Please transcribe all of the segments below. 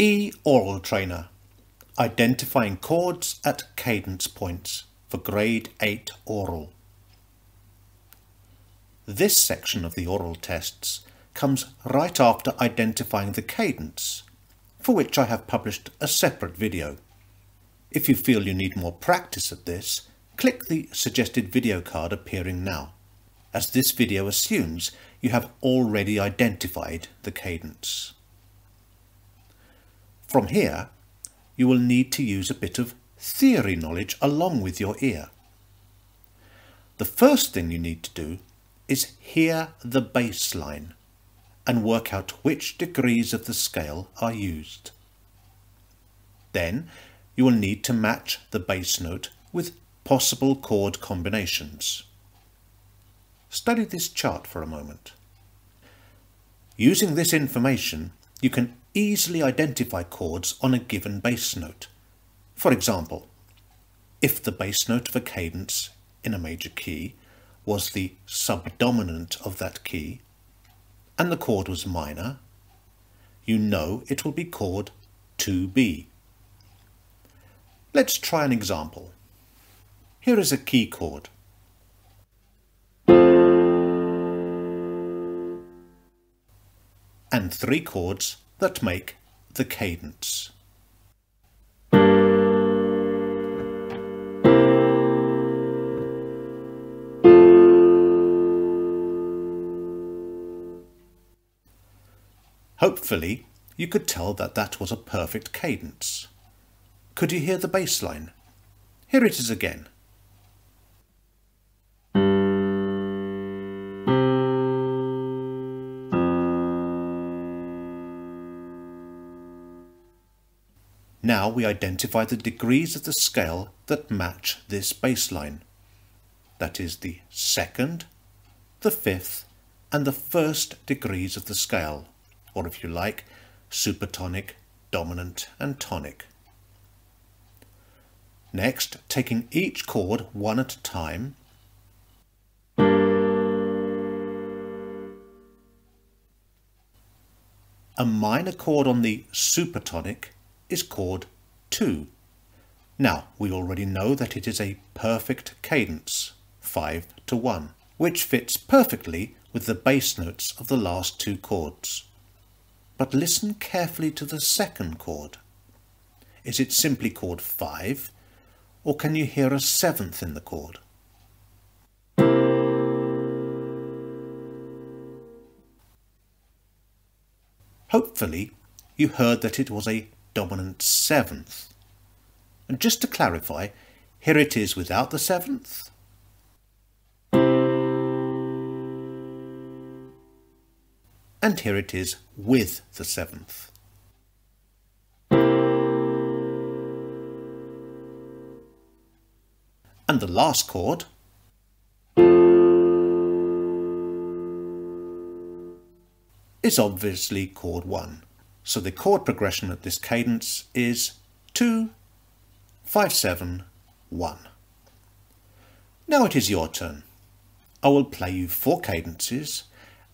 Aural Trainer, identifying chords at cadence points for Grade 8 Aural. This section of the oral tests comes right after identifying the cadence, for which I have published a separate video. If you feel you need more practice at this, click the suggested video card appearing now, as this video assumes you have already identified the cadence. From here, you will need to use a bit of theory knowledge along with your ear. The first thing you need to do is hear the bass line and work out which degrees of the scale are used. Then you will need to match the bass note with possible chord combinations. Study this chart for a moment. Using this information, you can easily identify chords on a given bass note. For example, if the bass note of a cadence in a major key was the subdominant of that key and the chord was minor, you know it will be chord 2B. Let's try an example. Here is a key chord. And three chords that make the cadence. Hopefully, you could tell that that was a perfect cadence. Could you hear the bass line? Here it is again. Now we identify the degrees of the scale that match this bass line. That is the second, the fifth, and the first degrees of the scale, or if you like, supertonic, dominant, and tonic. Next, taking each chord one at a time, a minor chord on the supertonic is chord 2. Now, we already know that it is a perfect cadence, 5-1, which fits perfectly with the bass notes of the last two chords. But listen carefully to the second chord. Is it simply chord 5, or can you hear a seventh in the chord? Hopefully, you heard that it was a dominant seventh. And just to clarify, here it is without the seventh. And here it is with the seventh. And the last chord is obviously chord 1. So the chord progression at this cadence is 2, 5, 7, 1. Now it is your turn. I will play you 4 cadences,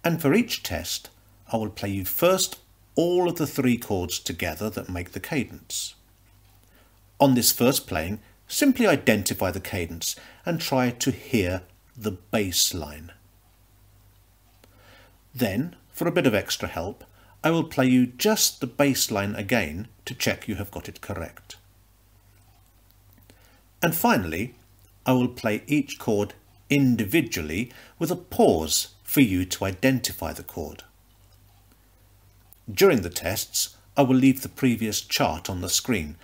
and for each test I will play you first all of the 3 chords together that make the cadence. On this first playing, simply identify the cadence and try to hear the bass line. Then, for a bit of extra help, I will play you just the bass line again to check you have got it correct. And finally, I will play each chord individually with a pause for you to identify the chord. During the tests, I will leave the previous chart on the screen,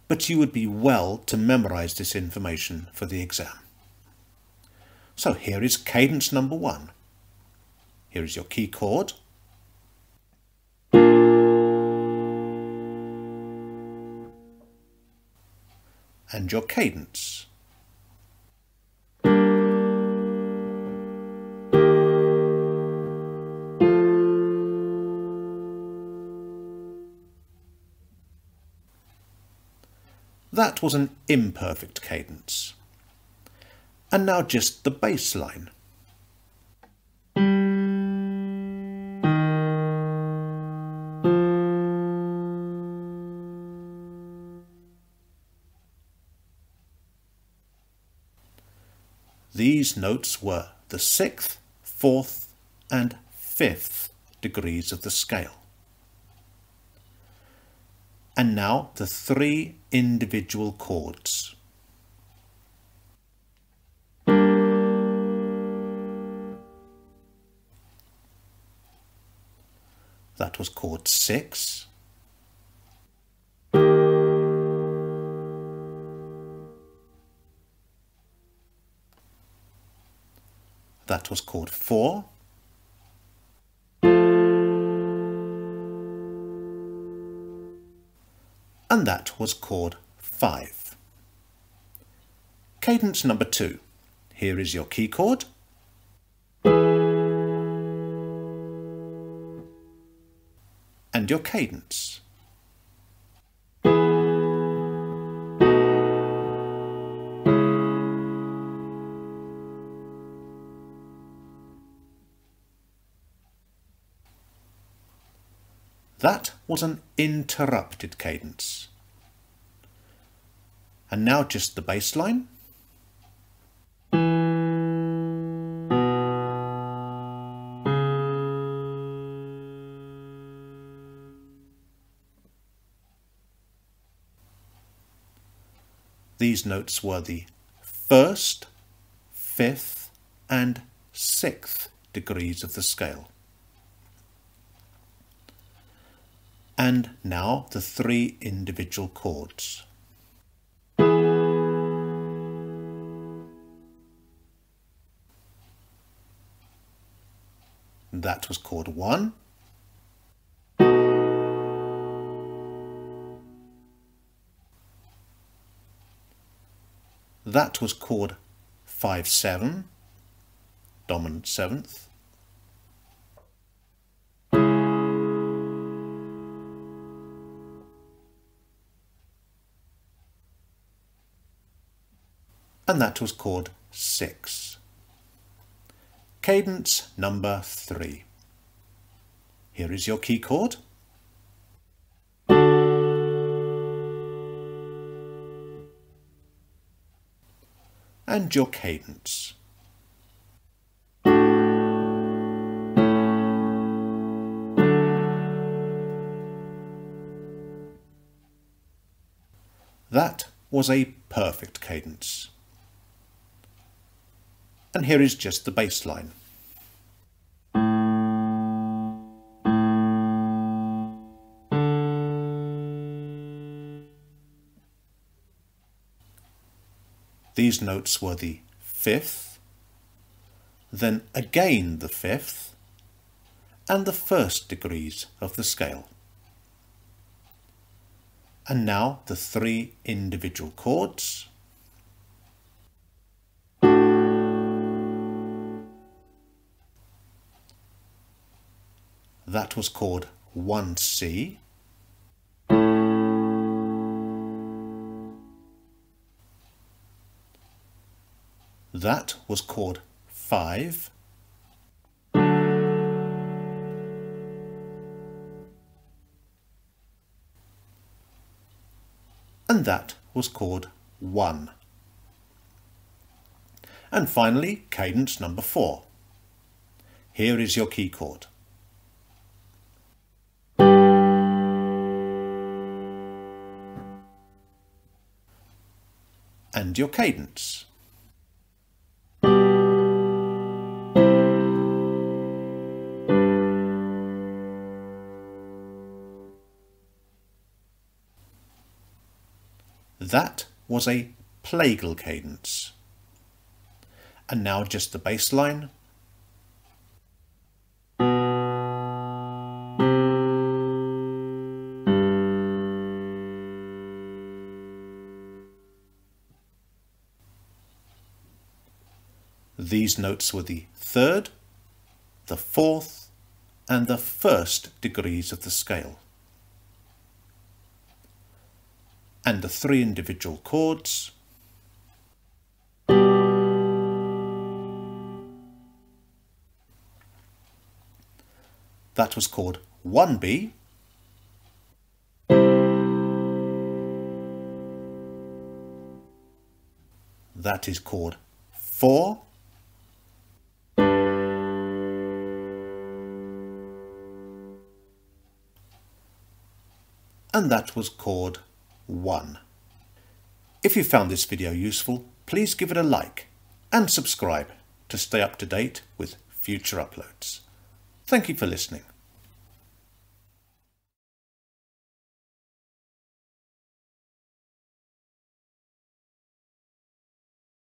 but you would be well to memorize this information for the exam. So here is cadence number 1. Here is your key chord. And your cadence. That was an imperfect cadence. And now just the bass line. these notes were the 6th, 4th and 5th degrees of the scale. And now the 3 individual chords. That was chord 6. That was chord 4. And that was chord 5. Cadence number 2. Here is your key chord. And your cadence. That was an interrupted cadence. And now just the bass line. These notes were the 1st, 5th and 6th degrees of the scale. And now the 3 individual chords. That was chord 1. That was chord 5-7, dominant 7th. And that was chord 6. Cadence number 3. Here is your key chord. And your cadence. That was a perfect cadence. And here is just the bass line. These notes were the 5th, then again the 5th, and the 1st degrees of the scale. And now the 3 individual chords. That was chord 1C. That was chord 5. And that was chord 1. And finally, cadence number 4. Here is your key chord. And your cadence. That was a Plagal cadence. And now just the bass line. These notes were the 3rd, the 4th and the 1st degrees of the scale. And the 3 individual chords. That was chord 1B. That is chord 4. and that was chord 1. If you found this video useful, please give it a like and subscribe to stay up to date with future uploads. Thank you for listening.